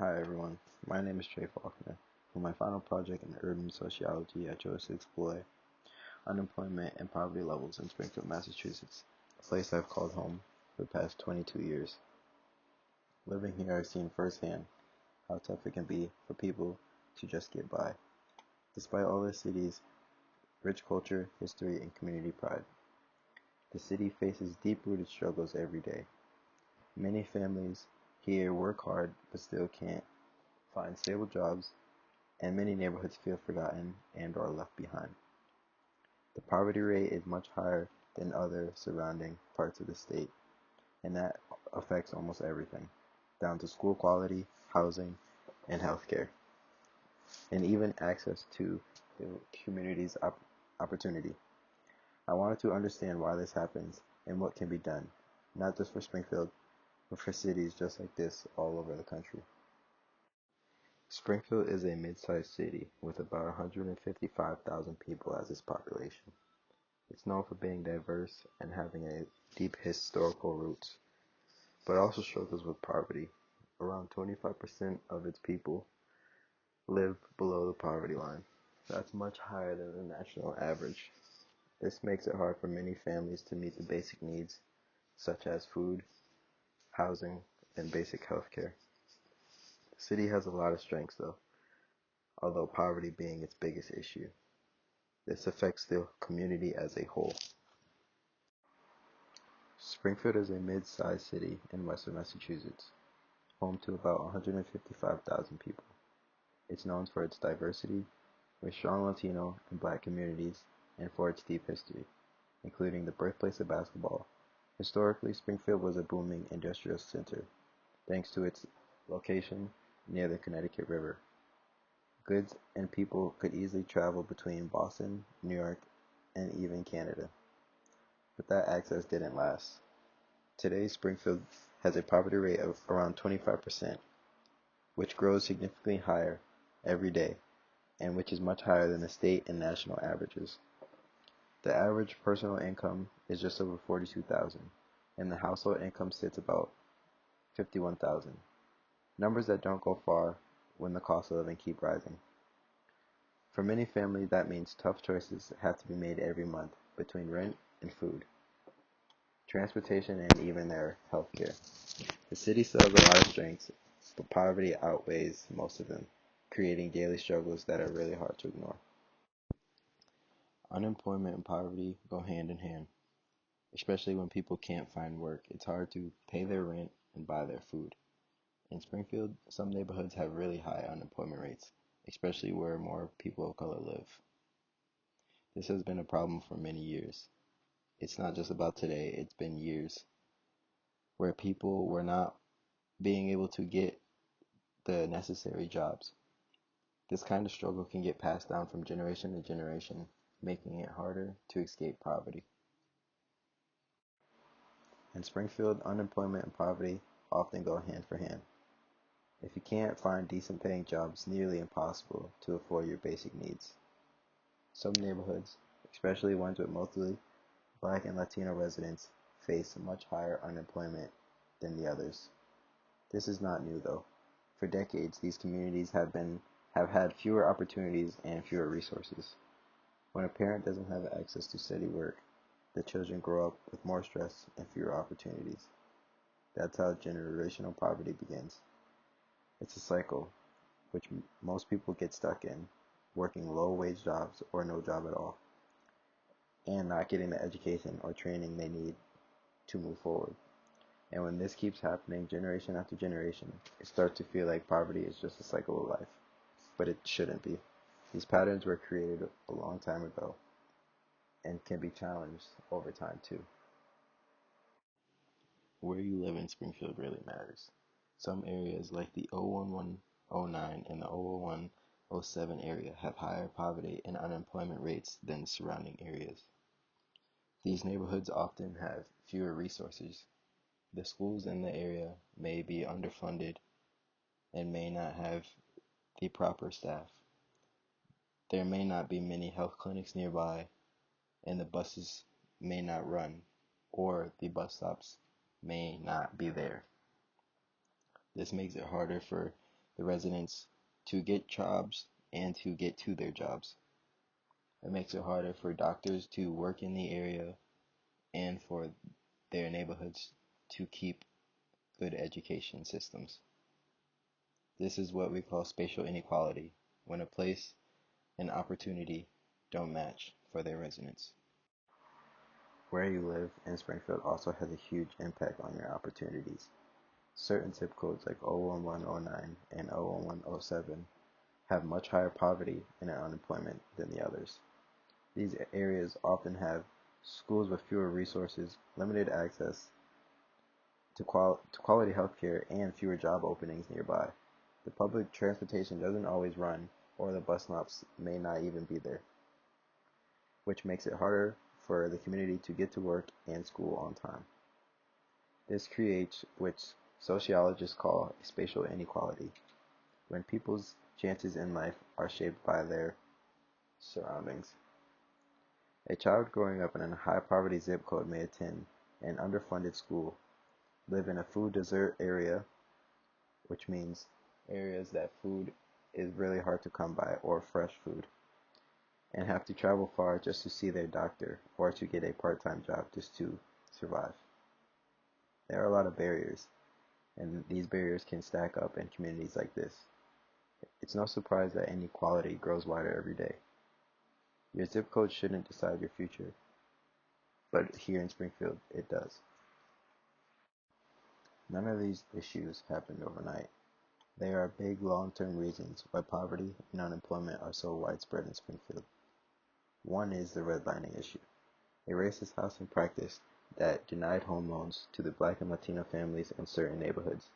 Hi everyone, my name is Trey Faulkner. For my final project in urban sociology, I chose to explore unemployment and poverty levels in Springfield, Massachusetts, a place I've called home for the past 22 years. Living here, I've seen firsthand how tough it can be for people to just get by, despite all the city's rich culture, history, and community pride. The city faces deep-rooted struggles every day. Many families here work hard but still can't find stable jobs, and many neighborhoods feel forgotten and/or left behind. The poverty rate is much higher than other surrounding parts of the state, and that affects almost everything, down to school quality, housing, and healthcare, and even access to the community's opportunity. I wanted to understand why this happens and what can be done, not just for Springfield, but for cities just like this all over the country. Springfield is a mid-sized city with about 155,000 people as its population. It's known for being diverse and having a deep historical roots, but also struggles with poverty. Around 25% of its people live below the poverty line. That's much higher than the national average. This makes it hard for many families to meet the basic needs, such as food, housing, and basic health care. The city has a lot of strengths, though, although poverty being its biggest issue. This affects the community as a whole. Springfield is a mid-sized city in western Massachusetts, home to about 155,000 people. It's known for its diversity, with strong Latino and Black communities, and for its deep history, including the birthplace of basketball. Historically, Springfield was a booming industrial center, thanks to its location near the Connecticut River. Goods and people could easily travel between Boston, New York, and even Canada. But that access didn't last. Today, Springfield has a poverty rate of around 25%, which grows significantly higher every day, and which is much higher than the state and national averages. The average personal income is just over 42,000, and the household income sits about 51,000. Numbers that don't go far when the cost of living keep rising. For many families, that means tough choices have to be made every month between rent and food, transportation, and even their health care. The city still has a lot of strengths, but poverty outweighs most of them, creating daily struggles that are really hard to ignore. Unemployment and poverty go hand in hand, especially when people can't find work. It's hard to pay their rent and buy their food. In Springfield, some neighborhoods have really high unemployment rates, especially where more people of color live. This has been a problem for many years. It's not just about today, it's been years where people were not being able to get the necessary jobs. This kind of struggle can get passed down from generation to generation, making it harder to escape poverty. In Springfield, unemployment and poverty often go hand for hand. If you can't find decent paying jobs, it's nearly impossible to afford your basic needs. Some neighborhoods, especially ones with mostly Black and Latino residents, face much higher unemployment than the others. This is not new though. For decades, these communities have had fewer opportunities and fewer resources. When a parent doesn't have access to steady work, the children grow up with more stress and fewer opportunities. That's how generational poverty begins. It's a cycle which most people get stuck in, working low-wage jobs or no job at all, and not getting the education or training they need to move forward. And when this keeps happening generation after generation, it starts to feel like poverty is just a cycle of life. But it shouldn't be. These patterns were created a long time ago and can be challenged over time too. Where you live in Springfield really matters. Some areas like the 01109 and the 00107 area have higher poverty and unemployment rates than surrounding areas. These neighborhoods often have fewer resources. The schools in the area may be underfunded and may not have the proper staff. There may not be many health clinics nearby, and the buses may not run, or the bus stops may not be there. This makes it harder for the residents to get jobs and to get to their jobs. It makes it harder for doctors to work in the area and for their neighborhoods to keep good education systems. This is what we call spatial inequality, when a place and opportunity don't match for their residents. Where you live in Springfield also has a huge impact on your opportunities. Certain zip codes like 01109 and 01107 have much higher poverty and unemployment than the others. These areas often have schools with fewer resources, limited access to quality healthcare, and fewer job openings nearby. The public transportation doesn't always run, or the bus stops may not even be there, which makes it harder for the community to get to work and school on time. This creates what sociologists call spatial inequality, when people's chances in life are shaped by their surroundings. A child growing up in a high poverty zip code may attend an underfunded school, live in a food desert area, which means areas that food is really hard to come by, or fresh food, and have to travel far just to see their doctor or to get a part-time job just to survive. There are a lot of barriers, and these barriers can stack up in communities like this. It's no surprise that inequality grows wider every day. Your zip code shouldn't decide your future, but here in Springfield, it does. None of these issues happened overnight. There are big long-term reasons why poverty and unemployment are so widespread in Springfield. One is the redlining issue, a racist housing practice that denied home loans to the Black and Latino families in certain neighborhoods,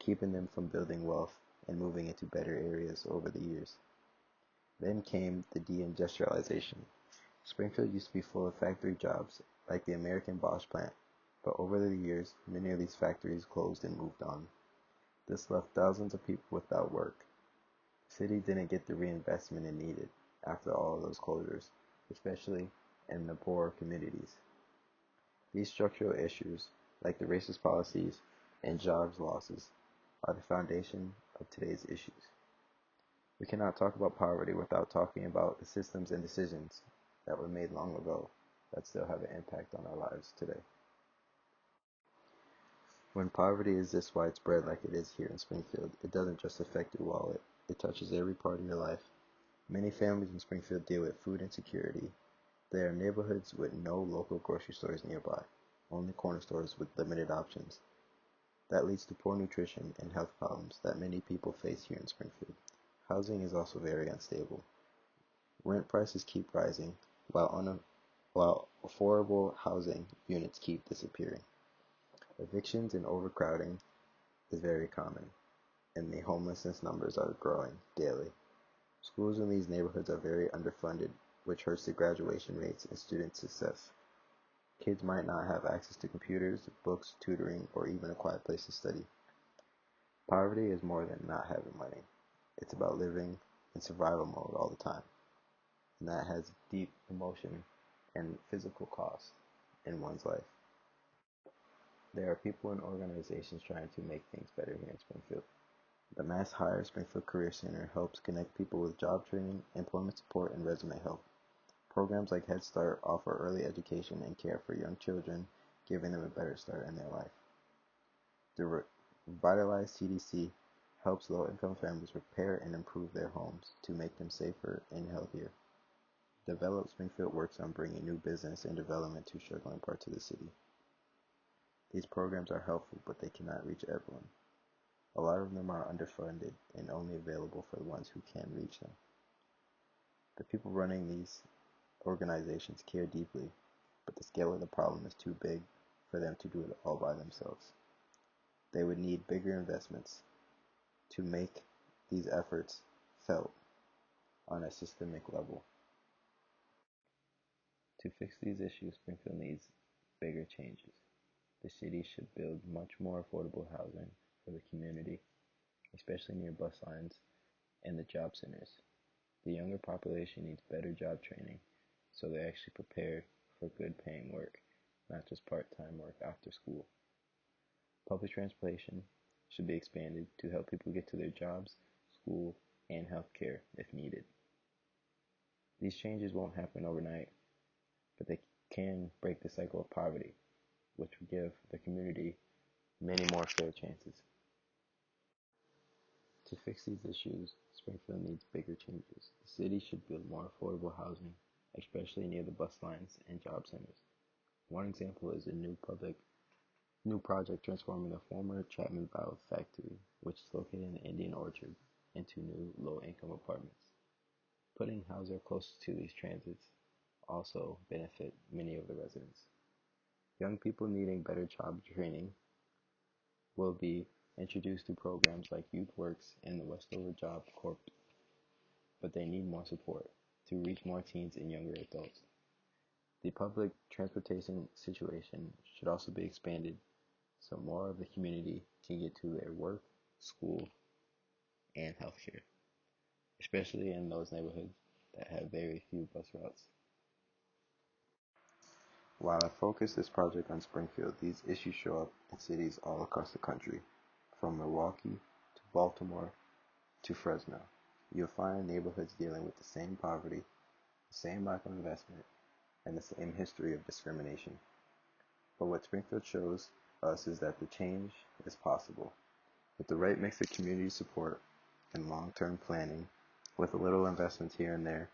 keeping them from building wealth and moving into better areas over the years. Then came the deindustrialization. Springfield used to be full of factory jobs, like the American Bosch plant, but over the years, many of these factories closed and moved on. This left thousands of people without work. The city didn't get the reinvestment it needed after all of those closures, especially in the poorer communities. These structural issues, like the racist policies and jobs losses, are the foundation of today's issues. We cannot talk about poverty without talking about the systems and decisions that were made long ago that still have an impact on our lives today. When poverty is this widespread like it is here in Springfield, it doesn't just affect your wallet, it touches every part of your life. Many families in Springfield deal with food insecurity. There are neighborhoods with no local grocery stores nearby, only corner stores with limited options. That leads to poor nutrition and health problems that many people face here in Springfield. Housing is also very unstable. Rent prices keep rising, while affordable housing units keep disappearing. Evictions and overcrowding is very common, and the homelessness numbers are growing daily. Schools in these neighborhoods are very underfunded, which hurts the graduation rates and student success. Kids might not have access to computers, books, tutoring, or even a quiet place to study. Poverty is more than not having money. It's about living in survival mode all the time, and that has deep emotion and physical cost in one's life. There are people and organizations trying to make things better here in Springfield. The Mass Hire Springfield Career Center helps connect people with job training, employment support, and resume help. Programs like Head Start offer early education and care for young children, giving them a better start in their life. The Revitalized CDC helps low-income families repair and improve their homes to make them safer and healthier. Develop Springfield works on bringing new business and development to struggling parts of the city. These programs are helpful, but they cannot reach everyone. A lot of them are underfunded and only available for the ones who can reach them. The people running these organizations care deeply, but the scale of the problem is too big for them to do it all by themselves. They would need bigger investments to make these efforts felt on a systemic level. To fix these issues, Springfield needs bigger changes. The city should build much more affordable housing for the community, especially near bus lines and the job centers. The younger population needs better job training so they're actually prepared for good paying work, not just part-time work after school. Public transportation should be expanded to help people get to their jobs school, and healthcare if needed. These changes won't happen overnight, but they can break the cycle of poverty, which will give the community many more fair chances. To fix these issues, Springfield needs bigger changes. The city should build more affordable housing, especially near the bus lines and job centers. One example is a new project transforming the former Chapman Valve factory, which is located in the Indian Orchard, into new low-income apartments. Putting housing close to these transits also benefit many of the residents. Young people needing better job training will be introduced to programs like Youth Works and the Westover Job Corps, but they need more support to reach more teens and younger adults. The public transportation situation should also be expanded so more of the community can get to their work, school, and healthcare, especially in those neighborhoods that have very few bus routes. While I focus this project on Springfield, these issues show up in cities all across the country, from Milwaukee to Baltimore to Fresno. You'll find neighborhoods dealing with the same poverty, the same lack of investment, and the same history of discrimination. But what Springfield shows us is that the change is possible. With the right mix of community support and long-term planning, with a little investments here and there,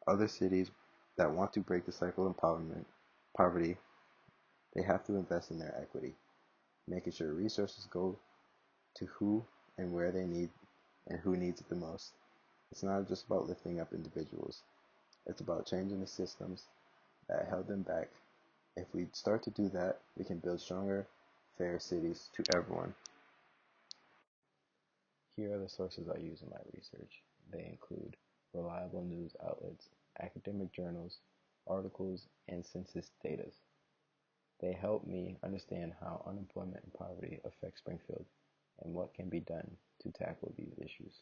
other cities that want to break the cycle of poverty, they have to invest in their equity, making sure resources go to who and where they need and who needs it the most. It's not just about lifting up individuals. It's about changing the systems that held them back. If we start to do that, we can build stronger, fair cities to everyone. Here are the sources I use in my research. They include reliable news outlets, academic journals, articles, and census data. They help me understand how unemployment and poverty affect Springfield and what can be done to tackle these issues.